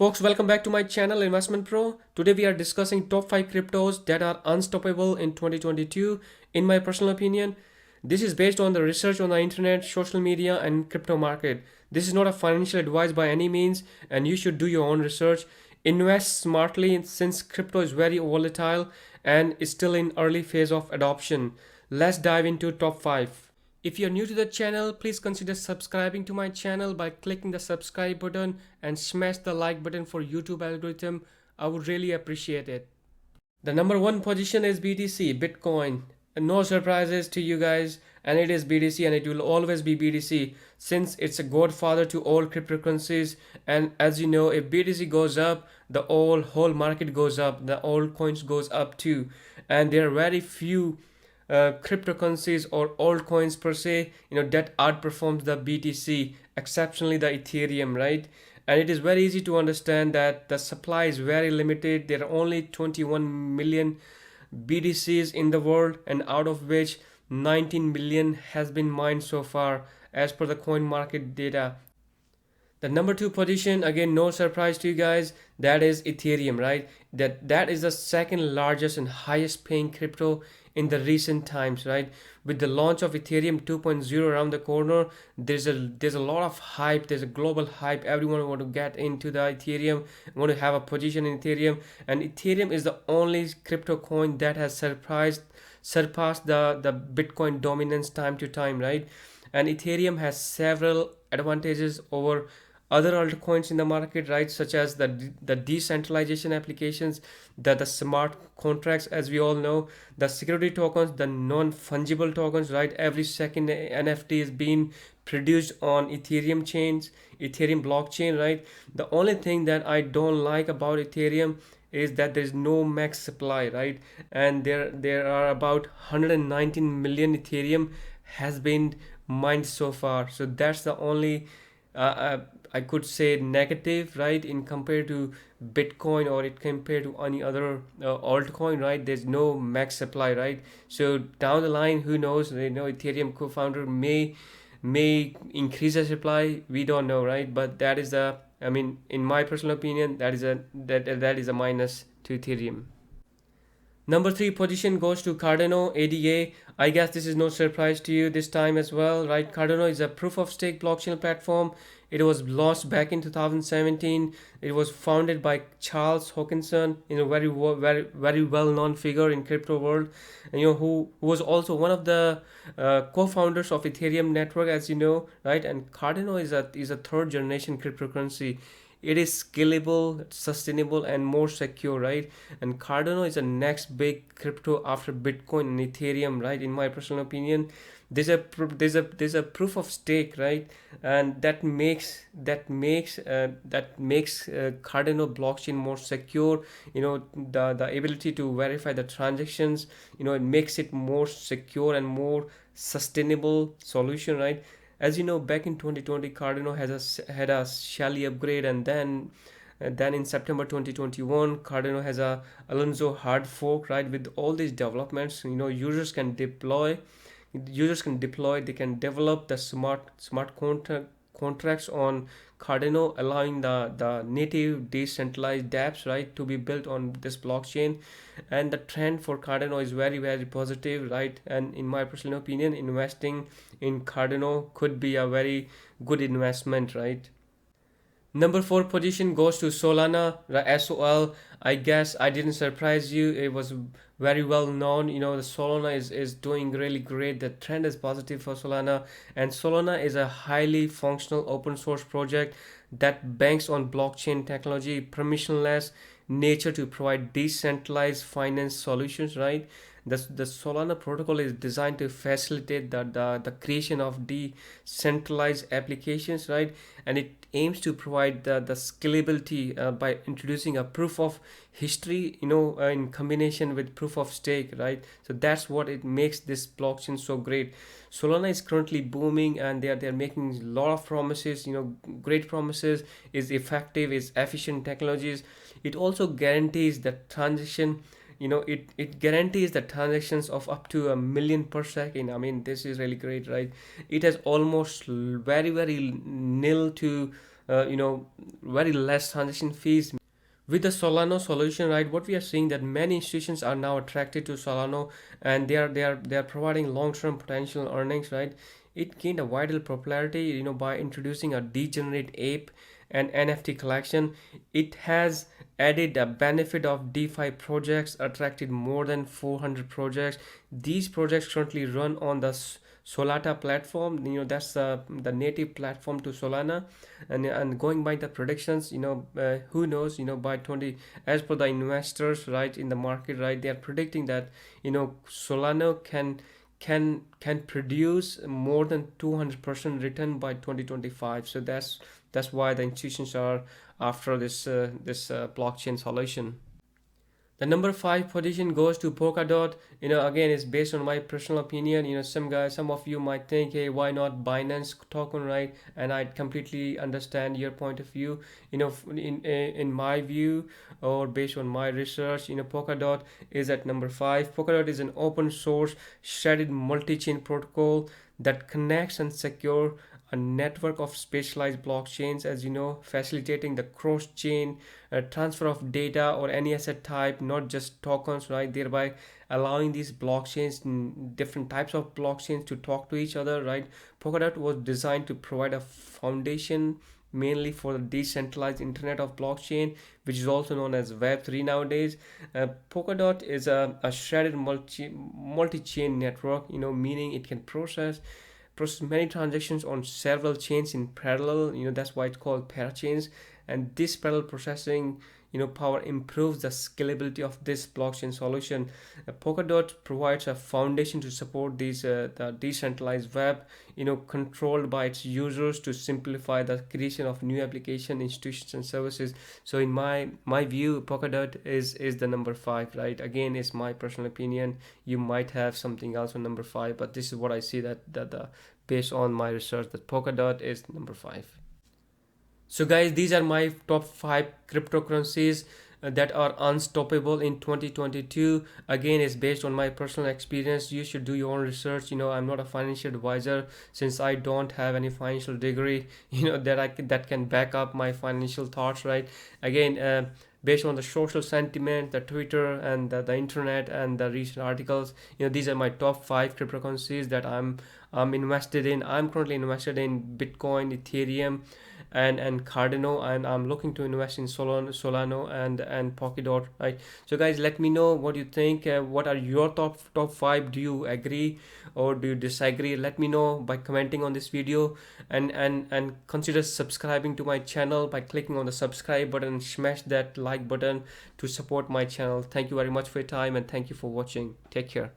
Folks, welcome back to my channel Investment Pro. Today we are discussing top 5 cryptos that are unstoppable in 2022 in my personal opinion. This is based on the research on the internet, social media and crypto market. This is not a financial advice by any means and you should do your own research. Invest smartly since crypto is very volatile and is still in early phase of adoption. Let's dive into top 5. If you're new to the channel, please consider subscribing to my channel by clicking the subscribe button and smash the like button for YouTube algorithm. I would really appreciate it. The number one position is BTC, Bitcoin. No surprises to you guys, and it is BTC and it will always be BTC since it's a godfather to all cryptocurrencies. And as you know, if BTC goes up, the whole market goes up, the all coins goes up too. And there are very few cryptocurrencies or altcoins per se, that outperforms the BTC, exceptionally the Ethereum, right? And it is very easy to understand that the supply is very limited. There are only 21 million BTCs in the world, and out of which 19 million has been mined so far, as per the coin market data. The number two position, again, no surprise to you guys, that is Ethereum, right? That is the second largest and highest paying crypto in the recent times, right? With the launch of Ethereum 2.0 around the corner, there's a lot of hype. There's a global hype. Everyone want to get into the Ethereum, want to have a position in Ethereum, and Ethereum is the only crypto coin that has surpassed the Bitcoin dominance time to time, right? And Ethereum has several advantages over other altcoins in the market, right? Such as the decentralization applications, the smart contracts, as we all know, the security tokens, the non-fungible tokens, right? Every second NFT is being produced on Ethereum chains, Ethereum blockchain, right? The only thing that I don't like about Ethereum is that there's no max supply, right? And there are about 119 million Ethereum has been mined so far. So that's the only I could say negative, right? In compared to Bitcoin or it compared to any other altcoin, right? There's no max supply, right? So down the line, who knows? Ethereum co-founder may increase the supply. We don't know, right? But that is in my personal opinion, that is a minus to Ethereum. Number three position goes to Cardano ADA. I guess this is no surprise to you this time as well, right? Cardano is a proof of stake blockchain platform. It was launched back in 2017. It was founded by Charles Hoskinson, very well known figure in crypto world, and who was also one of the co-founders of Ethereum network, as you know, right? And Cardano is a third generation cryptocurrency. It is scalable, sustainable and more secure, right? And Cardano is the next big crypto after Bitcoin and Ethereum, right? In my personal opinion, there's a proof of stake, right? And that makes Cardano blockchain more secure. The ability to verify the transactions, it makes it more secure and more sustainable solution, right? As you know, back in 2020, Cardano had a Shelly upgrade, and then in September 2021, Cardano has a Alonso hard fork, right? With all these developments, users can deploy, they can develop the smart contracts on Cardano, allowing the native decentralized dApps, right, to be built on this blockchain. And the trend for Cardano is very, very positive, right? And in my personal opinion, investing in Cardano could be a very good investment, right? Number four position goes to Solana, the SOL. I guess I didn't surprise you. It was very well known. The Solana is doing really great. The trend is positive for Solana, and Solana is a highly functional open source project that banks on blockchain technology, permissionless nature to provide decentralized finance solutions, right? The Solana protocol is designed to facilitate the creation of decentralized applications, right? And it aims to provide the scalability by introducing a proof of history, in combination with proof of stake, right? So that's what it makes this blockchain so great. Solana is currently booming, and they're making a lot of promises, great promises. Is effective, is efficient technologies. It also guarantees that transaction, it guarantees the transactions of up to 1 million per second. I mean, this is really great, right? It has almost very, very nil to very less transaction fees. With the Solano solution, right, what we are seeing that many institutions are now attracted to Solano, and they are providing long-term potential earnings, right. It gained a vital popularity, by introducing a degenerate ape and NFT collection. It has added a benefit of DeFi projects, attracted more than 400 projects. These projects currently run on the Solata platform. That's the native platform to Solana, and going by the predictions, who knows, by 20, as per the investors, right, in the market, right, they are predicting that Solana can produce more than 200% return by 2025. So that's why the institutions are after this blockchain solution. The number five position goes to Polkadot. Again, it's based on my personal opinion. Some of you might think, hey, why not Binance token, right? And I completely understand your point of view. In my view, or based on my research, Polkadot is at number five. Polkadot is an open source sharded multi-chain protocol that connects and secure a network of specialized blockchains, as you know, facilitating the cross-chain transfer of data or any asset type, not just tokens, right? Thereby allowing these blockchains, different types of blockchains, to talk to each other, right? Polkadot was designed to provide a foundation mainly for the decentralized internet of blockchain, which is also known as Web3 nowadays. Polkadot is a sharded multi-chain network, meaning it can process many transactions on several chains in parallel. That's why it's called parachains. And this parallel processing power improves the scalability of this blockchain solution. Polkadot provides a foundation to support the decentralized web, controlled by its users, to simplify the creation of new application, institutions, and services. So in my view, Polkadot is the number five, right? Again, it's my personal opinion. You might have something else on number five, but this is what I see, that based on my research, that Polkadot is number five. So guys, these are my top 5 cryptocurrencies that are unstoppable in 2022. Again, it's based on my personal experience. You should do your own research. I'm not a financial advisor, since I don't have any financial degree that can back up my financial thoughts, right. Again, based on the social sentiment, the Twitter, and the internet, and the recent articles, these are my top 5 cryptocurrencies that I'm invested in. I'm currently invested in Bitcoin, Ethereum, and Cardano, and I'm looking to invest in Solano and Polkadot, right. So guys, let me know what you think. What are your top 5? Do you agree or do you disagree? Let me know by commenting on this video, and consider subscribing to my channel by clicking on the subscribe button and smash that like button to support my channel. Thank you very much for your time, and thank you for watching. Take care.